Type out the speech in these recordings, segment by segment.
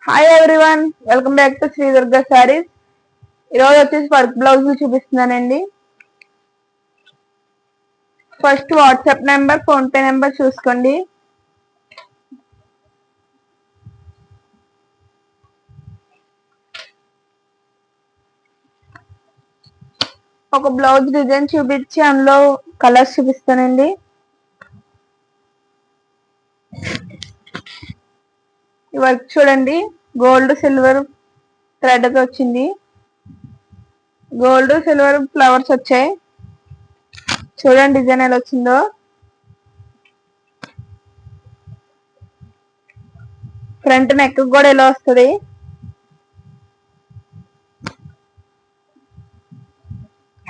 Hi everyone, welcome back to Sri Durga sarees. ఈరోజు వచ్చేసి work బ్లౌజులు చూపిస్తున్నానండి. First WhatsApp number, PhonePe number చూసుకోండి. ఒక బ్లౌజ్ డిజైన్ చూపించి అందులో కలర్స్ చూపిస్తానండి. ఈ వర్క్ చూడండి, గోల్డ్ సిల్వర్ థ్రెడ్ తో వచ్చింది. గోల్డ్ సిల్వర్ ఫ్లవర్స్ వచ్చాయి. చూడండి డిజైన్ ఎలా వచ్చిందో. ఫ్రంట్ నెక్ కూడా ఎలా వస్తుంది.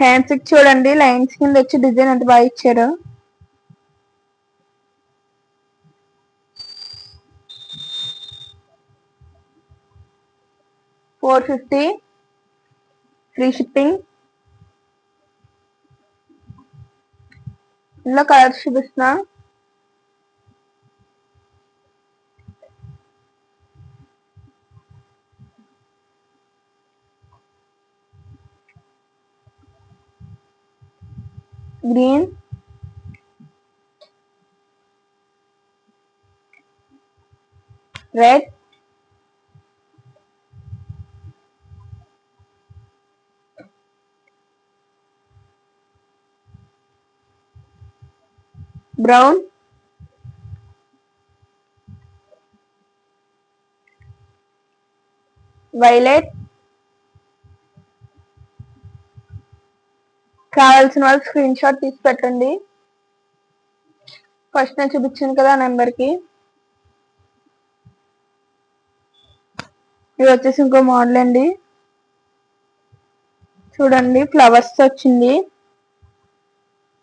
హ్యాండ్స్ కి చూడండి, లైన్స్ కింద వచ్చి డిజైన్ ఎంత బాగా ఇచ్చారు. $450 ఫ్రీ షిప్పింగ్. ఇందులో కలర్స్ చూపిస్తున్నా. Green, red, brown, violet. కావాల్సిన వాళ్ళు స్క్రీన్ షాట్ తీసి పెట్టండి. ఫస్ట్ నేను చూపించాను కదా నెంబర్కి. ఇది వచ్చేసి ఇంకో మోడల్ అండి. చూడండి ఫ్లవర్స్ వచ్చింది.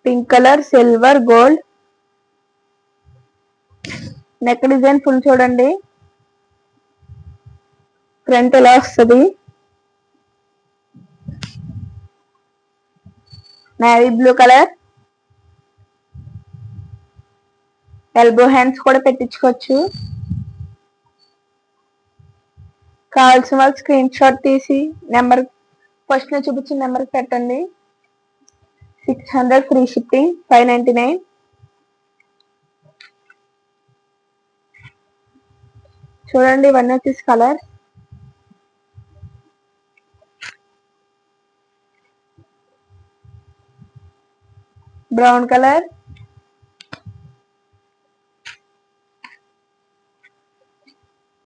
Pink colour, silver, gold. Neck design full చూడండి. ఫ్రంట్ ఎలా వస్తుంది. Navy blue colour. Elbow hands కూడా పెట్టించుకోవచ్చు. కావాల్సిన వాళ్ళు స్క్రీన్ షాట్ తీసి నెంబర్, ఫస్ట్ నేను చూపించిన నెంబర్కి పెట్టండి. 600 ఫ్రీ షిప్పింగ్, 599. చూడండి ఇవన్నీ వచ్చేసి కలర్. Brown colour,